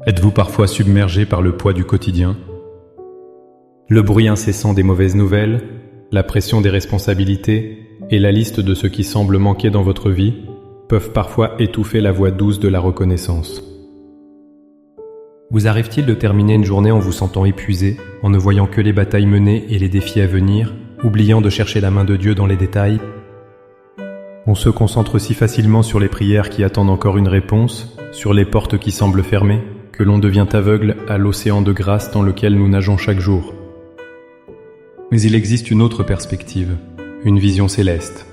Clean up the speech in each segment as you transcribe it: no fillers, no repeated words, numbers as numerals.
Êtes-vous parfois submergé par le poids du quotidien? Le bruit incessant des mauvaises nouvelles, la pression des responsabilités et la liste de ce qui semble manquer dans votre vie peuvent parfois étouffer la voix douce de la reconnaissance. Vous arrive-t-il de terminer une journée en vous sentant épuisé, en ne voyant que les batailles menées et les défis à venir, oubliant de chercher la main de Dieu dans les détails? On se concentre si facilement sur les prières qui attendent encore une réponse, sur les portes qui semblent fermées, que l'on devient aveugle à l'océan de grâce dans lequel nous nageons chaque jour. Mais il existe une autre perspective, une vision céleste.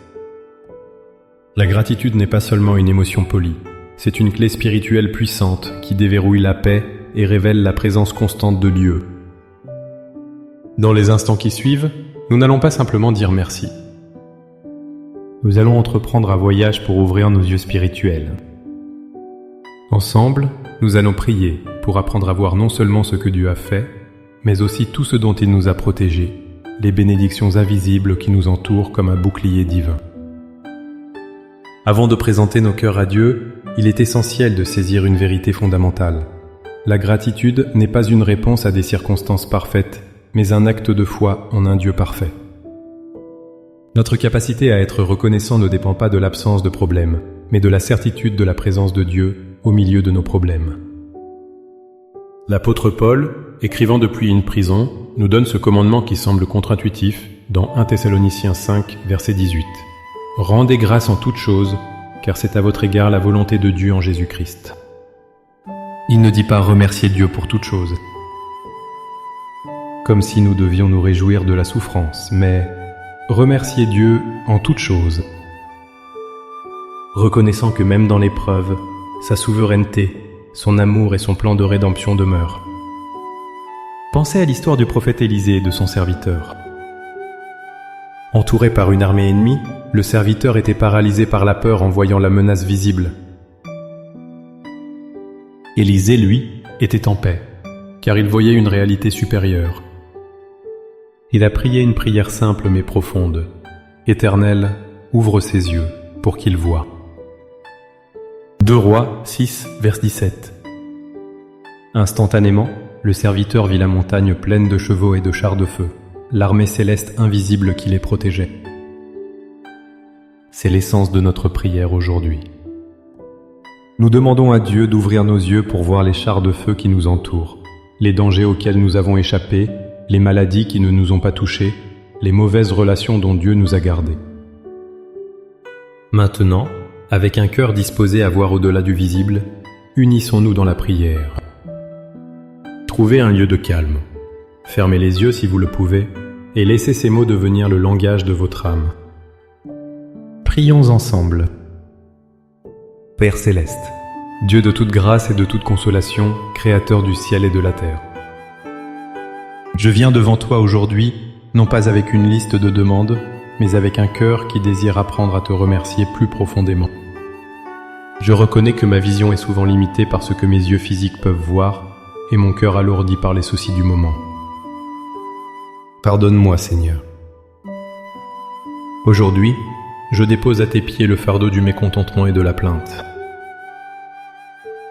La gratitude n'est pas seulement une émotion polie, c'est une clé spirituelle puissante qui déverrouille la paix et révèle la présence constante de Dieu. Dans les instants qui suivent, nous n'allons pas simplement dire merci. Nous allons entreprendre un voyage pour ouvrir nos yeux spirituels. Ensemble, nous allons prier pour apprendre à voir non seulement ce que Dieu a fait, mais aussi tout ce dont il nous a protégés, les bénédictions invisibles qui nous entourent comme un bouclier divin. Avant de présenter nos cœurs à Dieu, il est essentiel de saisir une vérité fondamentale. La gratitude n'est pas une réponse à des circonstances parfaites, mais un acte de foi en un Dieu parfait. Notre capacité à être reconnaissant ne dépend pas de l'absence de problèmes, mais de la certitude de la présence de Dieu au milieu de nos problèmes. L'apôtre Paul, écrivant depuis une prison, nous donne ce commandement qui semble contre-intuitif dans 1 Thessaloniciens 5, verset 18. « Rendez grâce en toutes choses, car c'est à votre égard la volonté de Dieu en Jésus-Christ. » Il ne dit pas remercier Dieu pour toutes choses, comme si nous devions nous réjouir de la souffrance, mais remercier Dieu en toutes choses, reconnaissant que même dans l'épreuve, sa souveraineté, son amour et son plan de rédemption demeurent. Pensez à l'histoire du prophète Élisée et de son serviteur. Entouré par une armée ennemie, le serviteur était paralysé par la peur en voyant la menace visible. Élisée, lui, était en paix, car il voyait une réalité supérieure. Il a prié une prière simple mais profonde. « Éternel, ouvre ses yeux pour qu'il voie. » 2 Rois 6, vers 17. Instantanément, le serviteur vit la montagne pleine de chevaux et de chars de feu, l'armée céleste invisible qui les protégeait. C'est l'essence de notre prière aujourd'hui. Nous demandons à Dieu d'ouvrir nos yeux pour voir les chars de feu qui nous entourent, les dangers auxquels nous avons échappé, les maladies qui ne nous ont pas touchés, les mauvaises relations dont Dieu nous a gardés. Maintenant, avec un cœur disposé à voir au-delà du visible, unissons-nous dans la prière. Trouvez un lieu de calme. Fermez les yeux si vous le pouvez et laissez ces mots devenir le langage de votre âme. Prions ensemble. Père céleste, Dieu de toute grâce et de toute consolation, Créateur du ciel et de la terre. Je viens devant toi aujourd'hui, non pas avec une liste de demandes, mais avec un cœur qui désire apprendre à te remercier plus profondément. Je reconnais que ma vision est souvent limitée par ce que mes yeux physiques peuvent voir et mon cœur alourdi par les soucis du moment. Pardonne-moi, Seigneur. Aujourd'hui, je dépose à tes pieds le fardeau du mécontentement et de la plainte.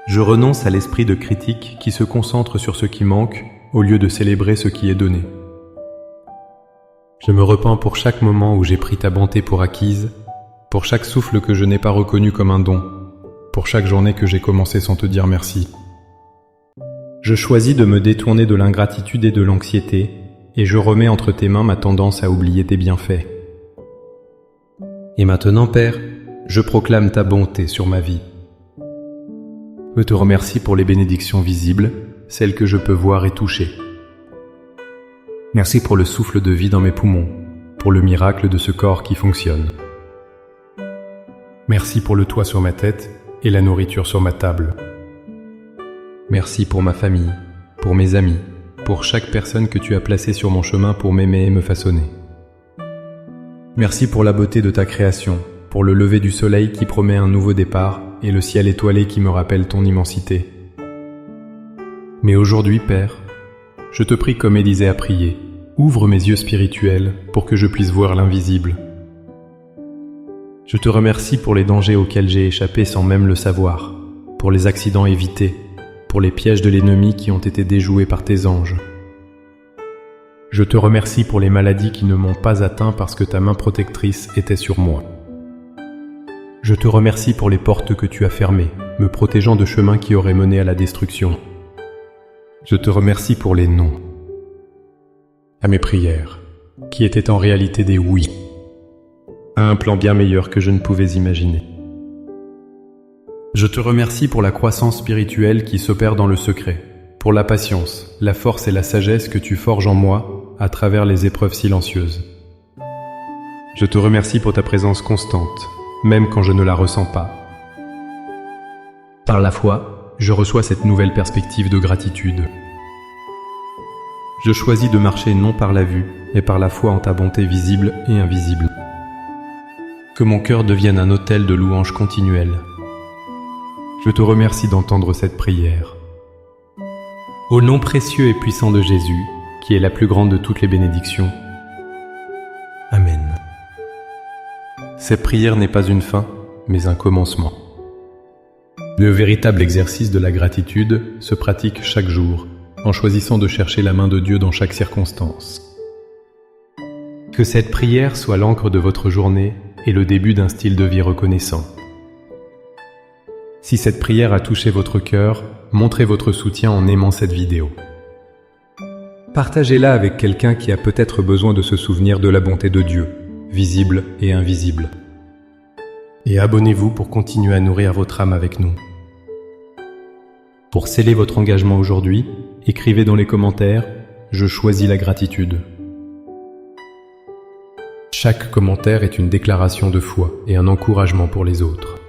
Je renonce à l'esprit de critique qui se concentre sur ce qui manque au lieu de célébrer ce qui est donné. Je me repens pour chaque moment où j'ai pris ta bonté pour acquise, pour chaque souffle que je n'ai pas reconnu comme un don, pour chaque journée que j'ai commencé sans te dire merci. Je choisis de me détourner de l'ingratitude et de l'anxiété, et je remets entre tes mains ma tendance à oublier tes bienfaits. Et maintenant, Père, je proclame ta bonté sur ma vie. Je te remercie pour les bénédictions visibles, celles que je peux voir et toucher. Merci pour le souffle de vie dans mes poumons, pour le miracle de ce corps qui fonctionne. Merci pour le toit sur ma tête et la nourriture sur ma table. Merci pour ma famille, pour mes amis, pour chaque personne que tu as placée sur mon chemin pour m'aimer et me façonner. Merci pour la beauté de ta création, pour le lever du soleil qui promet un nouveau départ et le ciel étoilé qui me rappelle ton immensité. Mais aujourd'hui, Père, je te prie comme Élisée a prié, ouvre mes yeux spirituels pour que je puisse voir l'invisible. Je te remercie pour les dangers auxquels j'ai échappé sans même le savoir, pour les accidents évités, pour les pièges de l'ennemi qui ont été déjoués par tes anges. Je te remercie pour les maladies qui ne m'ont pas atteint parce que ta main protectrice était sur moi. Je te remercie pour les portes que tu as fermées, me protégeant de chemins qui auraient mené à la destruction. Je te remercie pour les non à mes prières, qui étaient en réalité des oui, à un plan bien meilleur que je ne pouvais imaginer. Je te remercie pour la croissance spirituelle qui s'opère dans le secret, pour la patience, la force et la sagesse que tu forges en moi à travers les épreuves silencieuses. Je te remercie pour ta présence constante, même quand je ne la ressens pas. Par la foi, je reçois cette nouvelle perspective de gratitude. Je choisis de marcher non par la vue, mais par la foi en ta bonté visible et invisible. Que mon cœur devienne un autel de louange continuelle. Je te remercie d'entendre cette prière. Au nom précieux et puissant de Jésus, qui est la plus grande de toutes les bénédictions. Amen. Cette prière n'est pas une fin, mais un commencement. Le véritable exercice de la gratitude se pratique chaque jour, en choisissant de chercher la main de Dieu dans chaque circonstance. Que cette prière soit l'encre de votre journée et le début d'un style de vie reconnaissant. Si cette prière a touché votre cœur, montrez votre soutien en aimant cette vidéo. Partagez-la avec quelqu'un qui a peut-être besoin de se souvenir de la bonté de Dieu, visible et invisible. Et abonnez-vous pour continuer à nourrir votre âme avec nous. Pour sceller votre engagement aujourd'hui, écrivez dans les commentaires « Je choisis la gratitude ». Chaque commentaire est une déclaration de foi et un encouragement pour les autres.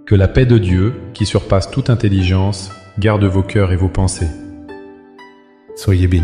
Que la paix de Dieu, qui surpasse toute intelligence, garde vos cœurs et vos pensées. Soyez bénis.